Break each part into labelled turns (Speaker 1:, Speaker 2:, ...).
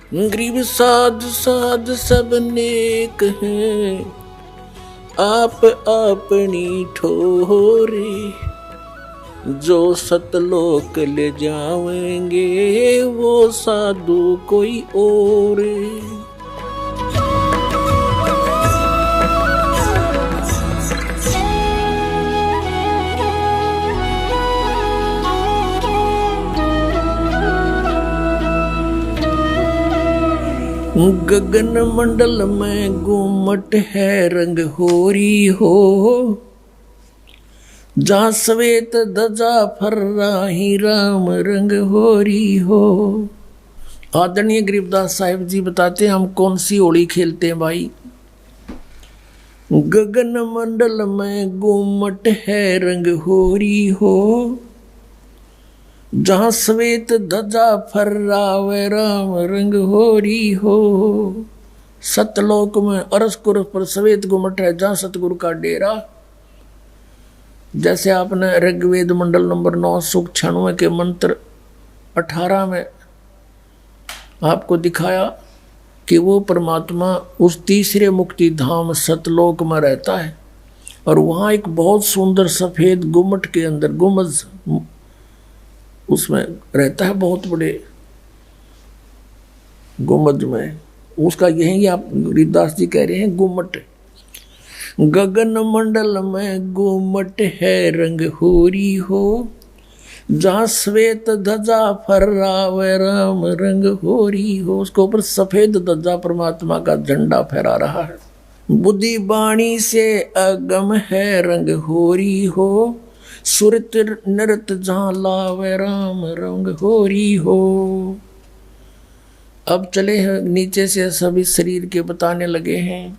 Speaker 1: गरीब साध साध सब नेक हैं, आप अपनी ठोरे, जो सतलोक ले जाएंगे वो साधु कोई और। गगन मंडल में गुमट है रंग होरी हो, जहाँ श्वेत ध्वजा फर्राही राम रंग होरी हो। आदरणीय गरीबदास साहिब जी बताते हैं हम कौन सी होली खेलते हैं भाई। गगन मंडल में गुमट है रंग होरी हो, जहाँ श्वेत ध्वजा फर्रावे राम रंग होरी हो। सतलोक में अरसकुर पर श्वेत गुमट है, जहाँ सतगुरु का डेरा। जैसे आपने ऋग्वेद मंडल नंबर 9 सूक्त 96 के मंत्र 18 में आपको दिखाया कि वो परमात्मा उस तीसरे मुक्ति धाम सतलोक में रहता है, और वहाँ एक बहुत सुंदर सफेद गुमट के अंदर गुमज उसमें रहता है, बहुत बड़े गुमज में। उसका यही आप गरीबदास जी कह रहे हैं गुमट। गगन मंडल में गुमट है रंग होरी हो, जहाँ श्वेत ध्वजा फर्रावे राम रंग होरी हो। उसके ऊपर सफेद ध्वजा परमात्मा का झंडा फहरा रहा है। बुद्धि बाणी से अगम है रंग होरी हो, सुरत नृत जहाँ लावे राम रंग होरी हो। अब चले हैं नीचे से सभी शरीर के बताने लगे हैं।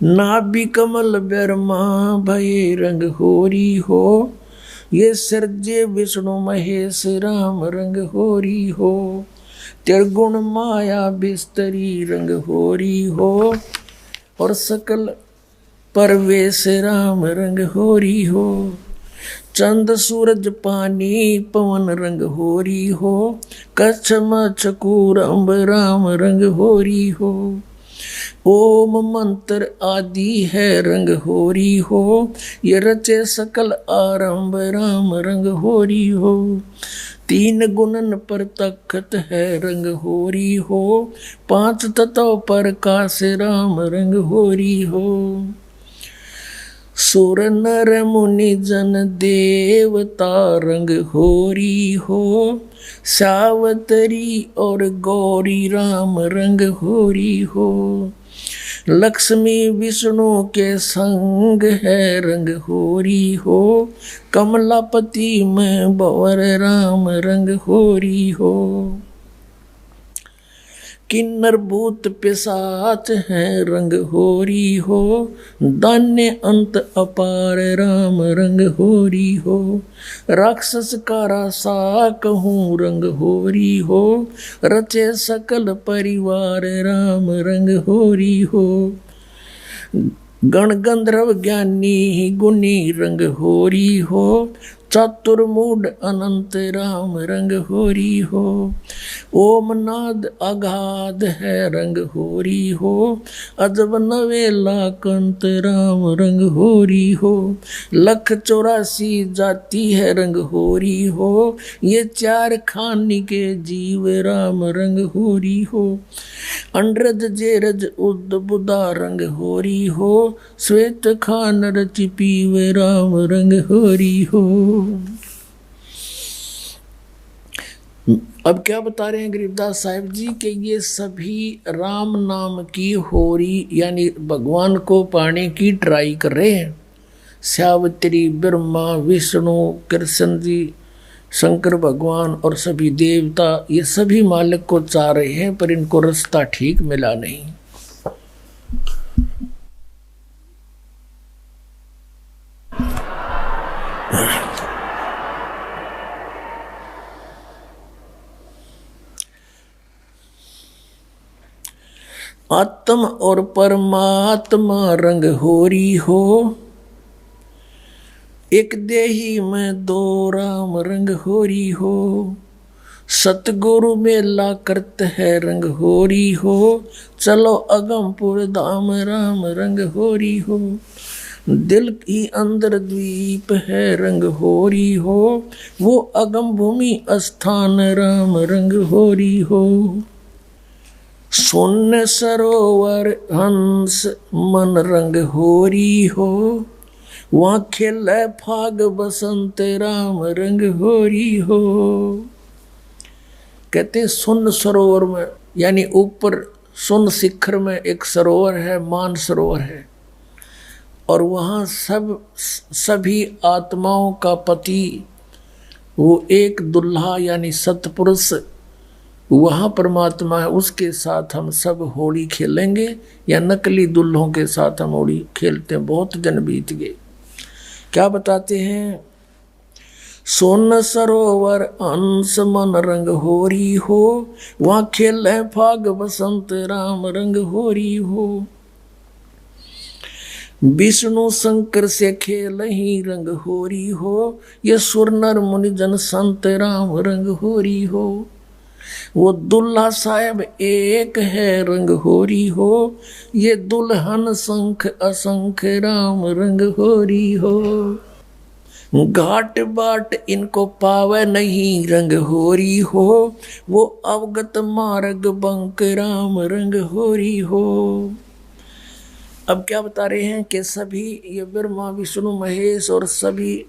Speaker 1: नाभि कमल ब्रह्मा भय रंग होरी हो, ये सर्जे विष्णु महेश राम रंग होरी हो। त्रिगुण माया बिस्तरी रंग होरी हो, और सकल परवेश राम रंग होरी हो। चंद सूरज पानी पवन रंग होरी हो, कच्छ मच्छ कूर अम्ब राम रंग होरी हो। ओम मंत्र आदि है रंग होरी हो, ये रचे सकल आरंभ राम रंग होरी हो। तीन गुणन पर तखत है रंग होरी हो, पांच तत्व पर काश राम रंग होरी हो। सुर नर मुनि जन देवता रंग होरी हो, सावतरी और गौरी राम रंग होरी हो। लक्ष्मी विष्णु के संग है रंग होरी हो, कमलापति में भंवर राम रंग होरी हो। किन्नर भूत पिशाच हैं रंग होरी हो, दान्य अंत अपार राम रंग होरी हो। राक्षस कारा सा कहूँ रंग होरी हो, रचे सकल परिवार राम रंग होरी हो। गण गंधर्व ज्ञानी गुनी रंग होरी हो, चतुर्मूढ़ अनंत राम रंग होरी हो। ओम नाद अगाध है रंग होरी हो, अजब नवेला कंत राम रंग होरी हो। लख 84 जाति है रंग होरी हो, ये चार खानी के जीव राम रंग होरी हो। अंड्रज जेरज उद बुदा रंग होरी हो, श्वेत खान रच पीवे राम रंग होरी हो। अब क्या बता रहे हैं गरीबदास साहिब जी कि ये सभी राम नाम की होरी यानी भगवान को पाने की ट्राई कर रहे हैं। सावित्री, ब्रह्मा, विष्णु, कृष्ण जी, शंकर भगवान और सभी देवता, ये सभी मालिक को चाह रहे हैं, पर इनको रास्ता ठीक मिला नहीं। आत्म और परमात्मा रंग होरी हो, एक देही में दो राम रंग होरी हो। सतगुरु मेला करते है रंग होरी हो, चलो अगमपुर धाम राम रंग होरी हो। दिल की अंदर द्वीप है रंग होरी हो, वो अगम भूमि स्थान राम रंग होरी हो। शून्य सरोवर हंस मन रंग होरी हो, वहाँ खेले फाग बसंत राम रंग होरी हो। कहते हैं सुन सरोवर में, यानी ऊपर सुन शिखर में एक सरोवर है, मान सरोवर है, और वहाँ सभी आत्माओं का पति वो एक दुल्हा यानी सतपुरुष वहाँ परमात्मा है, उसके साथ हम सब होली खेलेंगे, या नकली दुल्हों के साथ हम होली खेलते हैं। बहुत दिन बीत गए। क्या बताते हैं? सोन सरोवर अंश मन रंग होरी हो, वहाँ खेले फाग बसंत राम रंग होरी हो। विष्णु शंकर से खेल ही रंग होरी हो, ये सुर नर मुनि जन संत राम रंग होरी हो। वो दुल्हा साहब एक है रंग होरी हो, ये दुल्हन शंख असंख राम रंग होरी हो। घाट बाट इनको पावे नहीं रंग होरी हो, वो अवगत मार्ग बंक राम रंग होरी हो। अब क्या बता रहे हैं कि सभी ये ब्रह्मा विष्णु महेश और सभी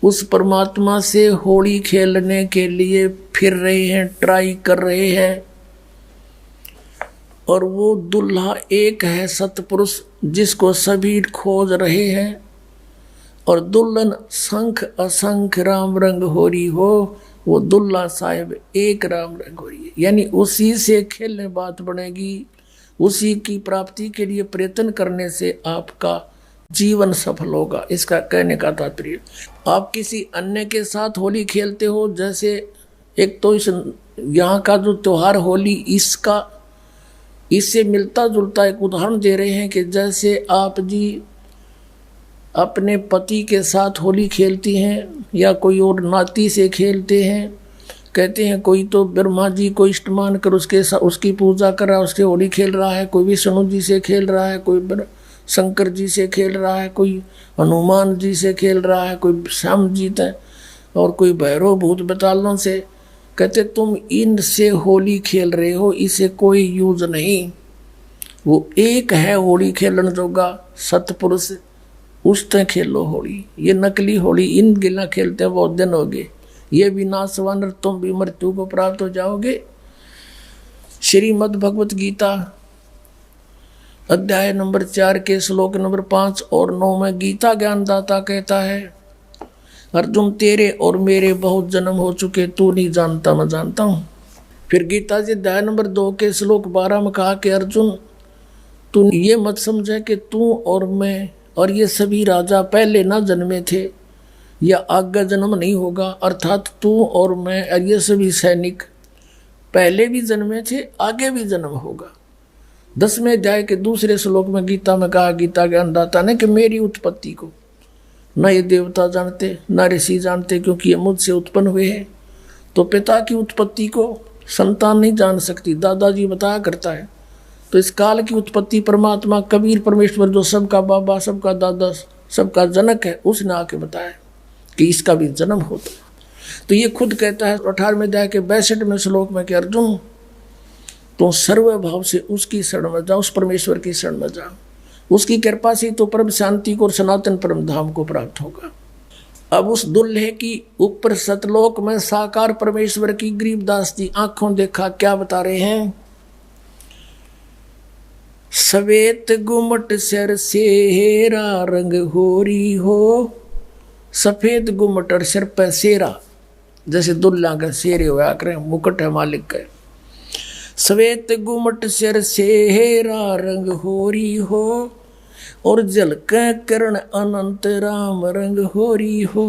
Speaker 1: उस परमात्मा से होली खेलने के लिए फिर रहे हैं, ट्राई कर रहे हैं, और वो दुल्हा एक है सतपुरुष जिसको सभी खोज रहे हैं, और दुल्हन शंख असंख राम रंग होरी हो, वो दुल्हा साहिब एक राम रंग होरी है। यानी उसी से खेलने बात बनेगी, उसी की प्राप्ति के लिए प्रयत्न करने से आपका जीवन सफल होगा। इसका कहने का तात्पर्य, आप किसी अन्य के साथ होली खेलते हो, जैसे एक तो इस यहाँ का जो त्योहार होली इससे मिलता जुलता एक उदाहरण दे रहे हैं कि जैसे आप जी अपने पति के साथ होली खेलती हैं या कोई और नाती से खेलते हैं। कहते हैं कोई तो ब्रह्मा जी को इष्ट मान कर उसकी पूजा कर रहा है, उसके होली खेल रहा है, कोई विष्णु जी से खेल रहा है, कोई शंकर जी से खेल रहा है, कोई हनुमान जी से खेल रहा है, कोई श्याम जी है, और कोई भैरव भूत बतालों से। कहते तुम इनसे होली खेल रहे हो, इसे कोई यूज नहीं। वो एक है होली खेलन जोगा सतपुरुष, उससे खेलो होली। ये नकली होली इन गिला खेलते हैं, बहुत दिन हो गए। ये भी नासवान, तुम भी मृत्यु को प्राप्त हो जाओगे। श्रीमद् भगवत गीता अध्याय नंबर 4 के श्लोक नंबर 5 और 9 में गीता ज्ञानदाता कहता है, अर्जुन तेरे और मेरे बहुत जन्म हो चुके, तू नहीं जानता मैं जानता हूँ। फिर गीता जी अध्याय नंबर 2 के श्लोक 12 में कहा कि अर्जुन तू ये मत समझे कि तू और मैं और ये सभी राजा पहले ना जन्मे थे या आगे जन्म नहीं होगा, अर्थात तू और मैं और ये सभी सैनिक पहले भी जन्मे थे, आगे भी जन्म होगा। 10वें अध्याय के दूसरे श्लोक में गीता में कहा गीता ज्ञानदाता ने कि मेरी उत्पत्ति को न ये देवता जानते न ऋषि जानते, क्योंकि ये मुझसे उत्पन्न हुए हैं। तो पिता की उत्पत्ति को संतान नहीं जान सकती, दादाजी बताया करता है। तो इस काल की उत्पत्ति परमात्मा कबीर परमेश्वर जो सबका बाबा सबका दादा सबका जनक है, उसने आके बताया कि इसका भी जन्म होता। तो ये खुद कहता है 18वें अध्याय के 62वें श्लोक में कि अर्जुन तो सर्वभाव से उसकी शरण में जाओ, उस परमेश्वर की शरण में जाओ, उसकी कृपा से तो परम शांति को और सनातन परम धाम को प्राप्त होगा। अब उस दुल्हे की ऊपर सतलोक में साकार परमेश्वर की गरीबदास जी आंखों देखा क्या बता रहे हैं, सवेत गुमट सिर सेरा रंग होरी हो। सफेद गुमट और सिर पर सेरा, जैसे दुल्ला का सेरे हुआ करें, मुकुट है मालिक का। सवेत गुमट सिर सेरा रंग होरी हो, और जलक करण अनंत राम रंग होरी हो।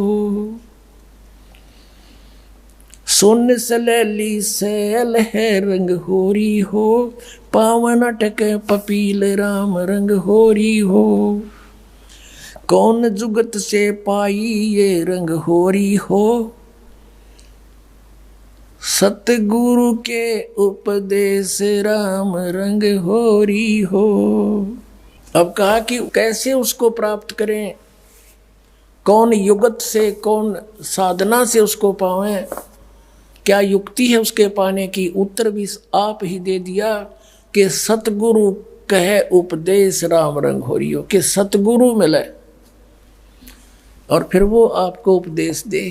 Speaker 1: सोन सलैली सैल है रंग होरी हो, पावन अटक पपील राम रंग होरी हो। कौन जुगत से पाई ये रंग होरी हो, सतगुरु के उपदेश राम रंग होरी हो। अब कहा कि कैसे उसको प्राप्त करें, कौन युगत से, कौन साधना से उसको पावें, क्या युक्ति है उसके पाने की। उत्तर भी आप ही दे दिया कि सतगुरु कहे उपदेश राम रंग होरी हो, कि सतगुरु मिले और फिर वो आपको उपदेश दे।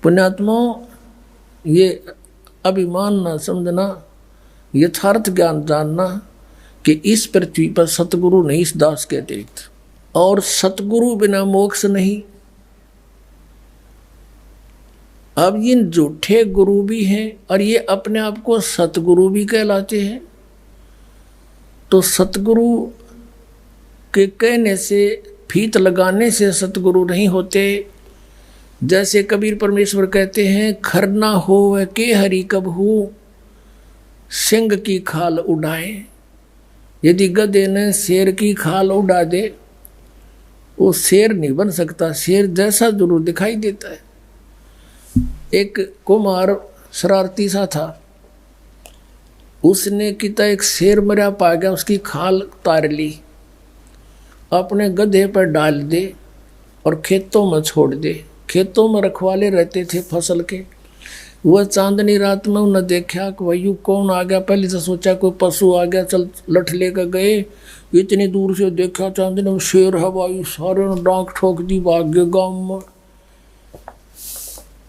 Speaker 1: पुण्यात्मा, ये अभिमान ना समझना, यथार्थ ज्ञान जानना कि इस पृथ्वी पर सतगुरु नहीं इस दास के अतिरिक्त, और सतगुरु बिना मोक्ष नहीं। अब ये झूठे गुरु भी हैं और ये अपने आप को सतगुरु भी कहलाते हैं। तो सतगुरु के कहने से, फीत लगाने से सतगुरु नहीं होते। जैसे कबीर परमेश्वर कहते हैं, खरना होवे के हरि कबहू, सिंह की खाल उड़ाए। यदि गधे ने शेर की खाल उड़ा दे, वो शेर नहीं बन सकता, शेर जैसा जरूर दिखाई देता है। एक कुम्हार शरारती सा था, उसने किता एक शेर मरा पा गया, उसकी खाल उतार ली, अपने गधे पर डाल दे और खेतों में छोड़ दे। खेतों में रखवाले रहते थे फसल के। वह चांदनी रात में उन्हें देखा कि वही कौन आ गया। पहले से सोचा कोई पशु आ गया, चल लठ लेकर गए। इतनी दूर से देखा चांदनी में शेर है भाई, सारे ने डांक ठोक दी, भाग गए गाँव में।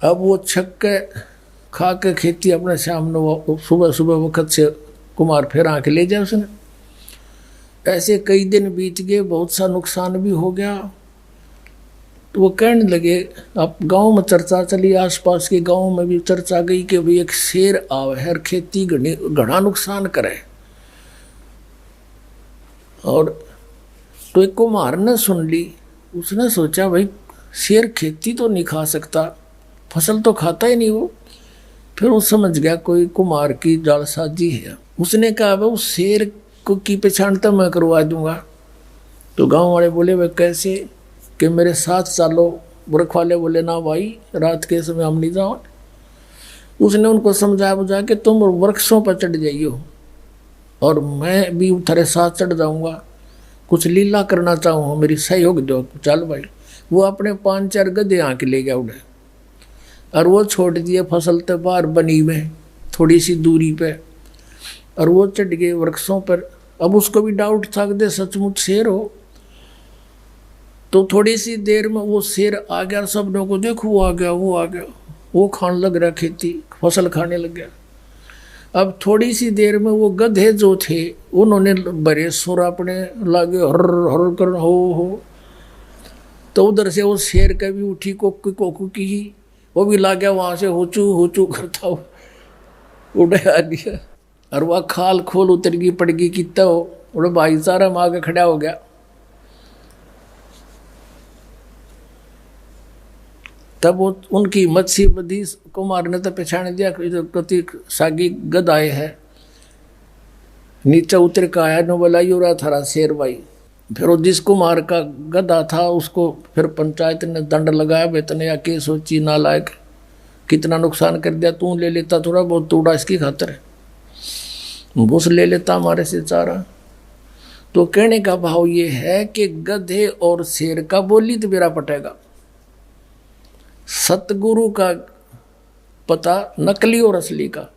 Speaker 1: अब वो छक्के खा के खेती अपने सामने, वो सुबह सुबह वक्त से कुमार फिर आके ले जाए उसने। ऐसे कई दिन बीत गए, बहुत सा नुकसान भी हो गया। तो वो कहने लगे, अब गांव में चर्चा चली, आसपास के गांव में भी चर्चा गई कि भाई एक शेर आवे है, खेती घना नुकसान करे। और तो एक कुम्हार ने सुन ली, उसने सोचा भाई शेर खेती तो नहीं खा सकता, फसल तो खाता ही नहीं वो। फिर वो समझ गया कोई कुम्हार की जालसाजी है। उसने कहा भाई उस शेर को की पहचान तो मैं करवा दूंगा। तो गांव वाले बोले भाई कैसे, कि मेरे साथ चलो। रखवाले बोले ना भाई, रात के समय हम नहीं जाओ। उसने उनको समझा बुझा के तुम वृक्षों पर चढ़ जाइयो और मैं भी तेरे साथ चढ़ जाऊंगा, कुछ लीला करना चाहूँ, मेरी सहयोग दो। चल भाई। वो अपने 5-4 गधे आके ले गया उड़े, और वो छोड़ दिए फसल के बाहर बनी में थोड़ी सी दूरी पे, और वो चढ़ गए वृक्षों पर। अब उसको भी डाउट था कि सचमुच शेर हो। तो थोड़ी सी देर में वो शेर आ गया, सब लोगों को देखो वो आ गया, वो आ गया, वो खाने लग रहा, खेती फसल खाने लग गया। अब थोड़ी सी देर में वो गधे जो थे उन्होंने बड़े सुर अपने लागे हर हर कर हो। तो उधर से वो शेर का भी उठी कोकू कोकू की ही, वो भी ला गया वहाँ से होचू करता हो, उड़े आ गया। और वह खाल खोल उतर गई, पड़ गई कितना हो, उड़े भाईचारा में आगे खड़ा हो गया। तब वो उनकी मच्छी बदी, कुमार ने तो पहचान दिया कति सागी गदाए है। नीचे उतर के आया, नो बोला यो रहा थारा शेर भाई। फिर वो जिस कुमार का गधा था उसको फिर पंचायत ने दंड लगाया, वेतन या के सोची नालायक, कितना नुकसान कर दिया, तू ले लेता थोड़ा बहुत तोड़ा इसकी खातर, भूस ले लेता हमारे से चारा। तो कहने का भाव ये है कि गधे और शेर का बोली तो मेरा पटेगा, सतगुरु का पता नकली और असली का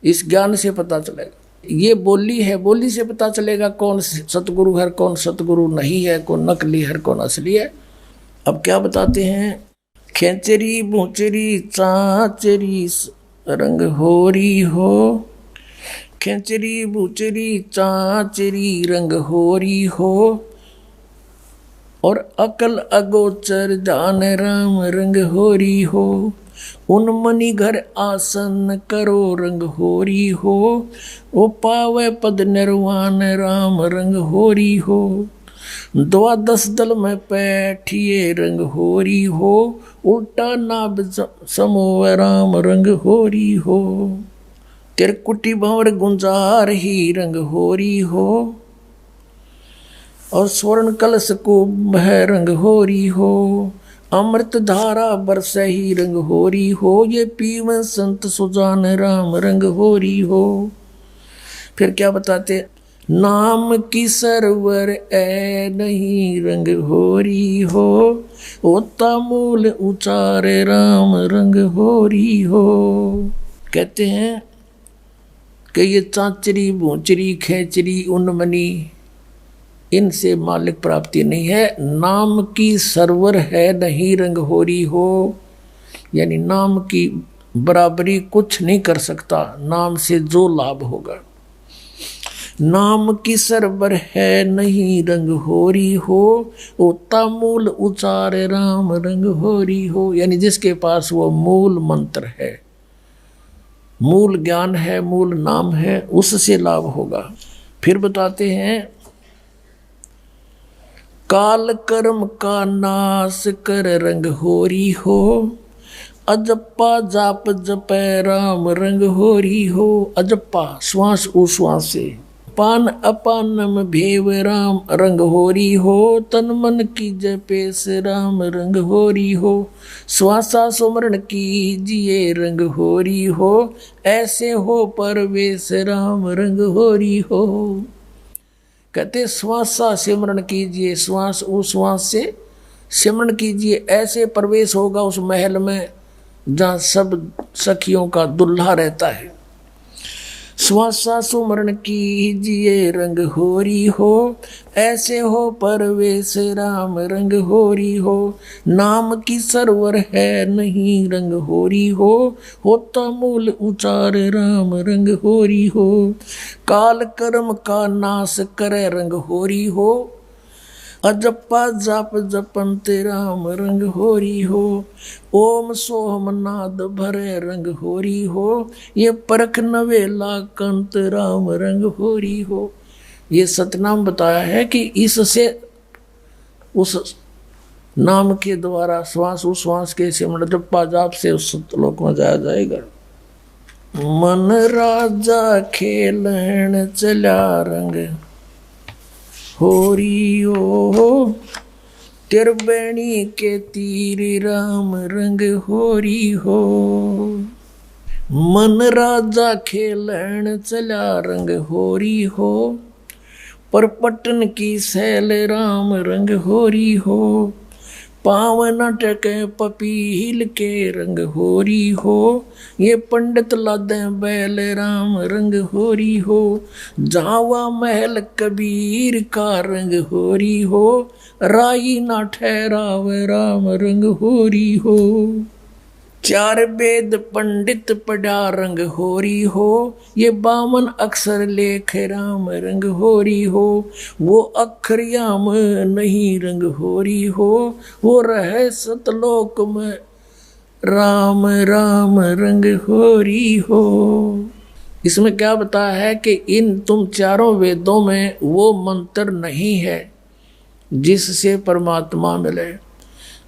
Speaker 1: इस ज्ञान से पता चलेगा। ये बोली है, बोली से पता चलेगा कौन सतगुरु है, कौन सतगुरु नहीं है, कौन नकली है, कौन असली है। अब क्या बताते हैं, खेचरी भूचरी चाचरी रंग होरी हो, खेचरी भूचरी चाचरी रंग होरी हो, और अकल अगोचर जान राम रंग होरी हो, उन मणि घर आसन करो रंग होरी हो, ओ पावे पद निर्वाण राम रंग होरी हो, 12 दल में बैठिए रंग होरी हो, उल्टा नाभ समो राम रंग होरी हो, तिरकुटी भंवर गुंजार ही रंग होरी हो, और स्वर्ण कलश को बह रंग होरी हो, अमृत धारा बरसे ही रंग होरी हो, ये पीवन संत सुजान राम रंग होरी हो। फिर क्या बताते, नाम की सरवर ए नहीं रंग होरी हो, होता मूल उचारे राम रंग होरी हो। कहते हैं कि ये चांचरी भूचरी खेचरी उन्मनी, इनसे मालिक प्राप्ति नहीं है। नाम की सरवर है नहीं रंग होरी हो, यानी नाम की बराबरी कुछ नहीं कर सकता नाम से जो लाभ होगा। नाम की सरवर है नहीं रंग होरी हो, होता मूल उचार राम रंग होरी हो, यानी जिसके पास वो मूल मंत्र है, मूल ज्ञान है, मूल नाम है, उससे लाभ होगा। फिर बताते हैं, काल कर्म का नाश कर रंग होरी हो, अजप्पा जाप जपै राम रंग होरी हो। अजप्पा श्वास उश्वास से, पान अपानम भेव राम रंग होरी हो, तन मन की जपेस राम रंग होरी हो। श्वासा सुमरण कीजिए रंग होरी हो, ऐसे हो परवेश राम रंग होरी हो। कहते श्वासा सिमरण कीजिए, श्वास उश्वास से सिमरण कीजिए, ऐसे प्रवेश होगा उस महल में जहाँ सब सखियों का दुल्हा रहता है। श्वासा सुमरण कीजिए रंग होरी हो, ऐसे हो परवेश राम रंग होरी हो। नाम की सरवर है नहीं रंग होरी हो, होता मूल उचार राम रंग होरी हो। काल कर्म का नाश करे रंग होरी हो, अजप्पा जाप जपंत राम रंग होरी हो। ओम सोहम नाद भरे रंग होरी हो, ये परख नवेला कंत राम रंग होरी हो। ये सतनाम बताया है कि इससे उस नाम के द्वारा श्वास उश्वास के सिमरण जप्पा जाप से उस सतलोक में जाया जाएगा। मन राजा खेलन चला रंग होरी ओ, तिरबेणी के तीर राम रंग होरी हो। मन राजा खेलन चला रंग होरी हो, पर पटन की सैल राम रंग होरी हो। पावन टके पपील के रंग होरी हो, ये पंडित लादे बैल राम रंग होरी हो। जावा महल कबीर का रंग होरी हो, राई ना ठहराव राम रंग होरी हो। चार वेद पंडित पढ़ा रंग होरी हो, ये 52 अक्षर लेख राम रंग होरी हो। वो अक्षर याम नहीं रंग होरी हो, वो रहे सतलोक में राम राम रंग होरी हो। इसमें क्या बताया है कि इन तुम चारों वेदों में वो मंत्र नहीं है जिससे परमात्मा मिले।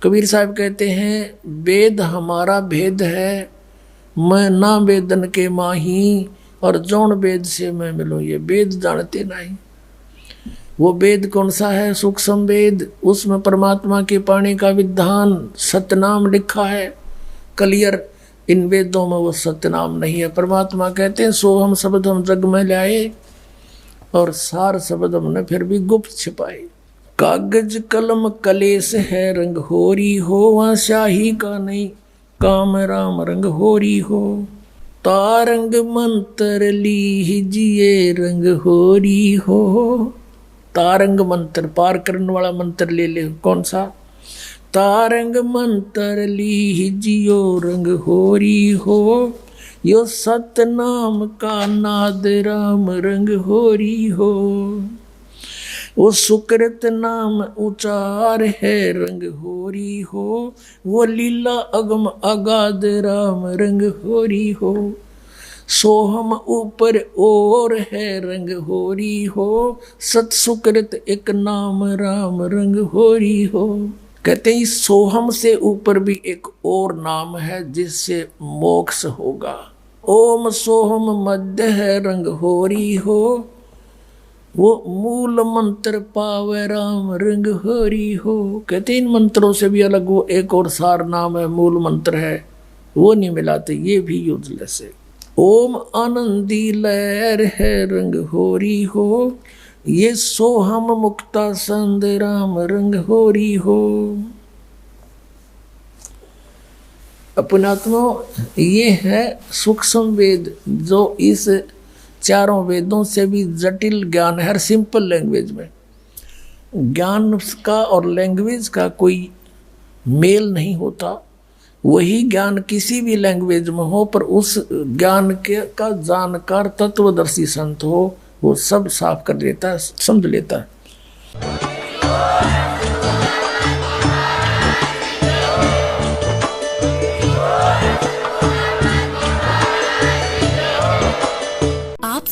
Speaker 1: कबीर साहब कहते हैं, वेद हमारा भेद है, मैं ना वेदन के माही, और जौन वेद से मैं मिलूं, ये वेद जानते नहीं। वो वेद कौन सा है? सूक्ष्म वेद, उसमें परमात्मा की वाणी का विधान सतनाम लिखा है क्लियर। इन वेदों में वो सतनाम नहीं है। परमात्मा कहते हैं, सोहम शब्द हम जग में लाए, और सार शब्द हमने फिर भी गुप्त छिपाए। कागज कलम कलेश है रंग होरी हो, वहाँ शाही का नहीं काम राम रंग होरी हो। तारंग मंत्र लीजिए रंग होरी हो। तारंग मंत्र, पार करने वाला मंत्र ले ले। कौन सा? तारंग मंत्र लीजियो रंग होरी हो, यो सतनाम का नाद राम रंग होरी हो। वो सुकृत नाम उचार है रंग होरी हो, वो लीला अगम अगाध राम रंग होरी हो। सोहम ऊपर और है रंग होरी हो, सत सुकृत एक नाम राम रंग होरी हो। कहते हैं सोहम से ऊपर भी एक और नाम है जिससे मोक्ष होगा। ओम सोहम मध्य है रंग होरी हो, वो मूल मंत्र पावे राम रंग हरि हो। कहते इन मंत्रों से भी अलग वो एक और सार नाम है, मूल मंत्र है, वो नहीं मिलाते, ये भी यूजलेस है। ओम आनंदी लहर है रंग होरी हो, ये सोहम मुक्ता संद राम रंग होरी हो। अपनात्मा ये है सूक्ष्म वेद, जो इस चारों वेदों से भी जटिल ज्ञान है। हर सिंपल लैंग्वेज में ज्ञान का और लैंग्वेज का कोई मेल नहीं होता। वही ज्ञान किसी भी लैंग्वेज में हो, पर उस ज्ञान के का जानकार तत्वदर्शी संत हो, वो सब साफ कर देता है, समझ लेता है।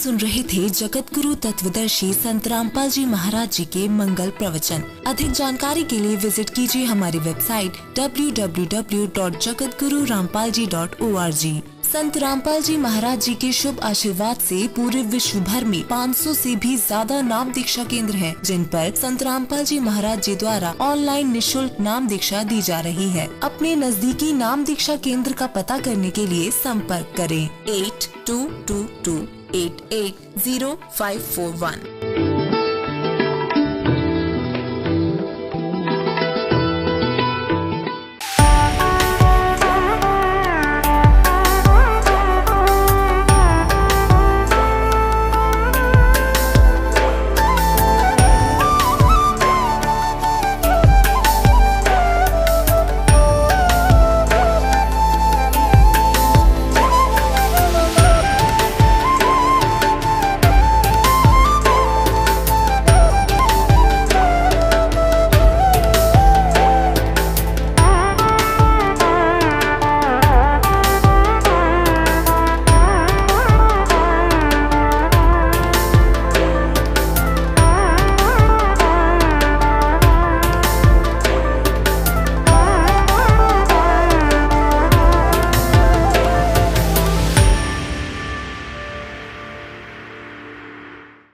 Speaker 2: सुन रहे थे जगत गुरु तत्वदर्शी संत रामपाल जी महाराज जी के मंगल प्रवचन। अधिक जानकारी के लिए विजिट कीजिए हमारी वेबसाइट www.jagatgururampalji.org। संत रामपाल जी महाराज जी के शुभ आशीर्वाद से पूरे विश्व भर में 500 से भी ज्यादा नाम दीक्षा केंद्र हैं, जिन पर संत रामपाल जी महाराज जी द्वारा ऑनलाइन निशुल्क नाम दीक्षा दी जा रही है। अपने नजदीकी नाम दीक्षा केंद्र का पता करने के लिए संपर्क करें 8222 880541।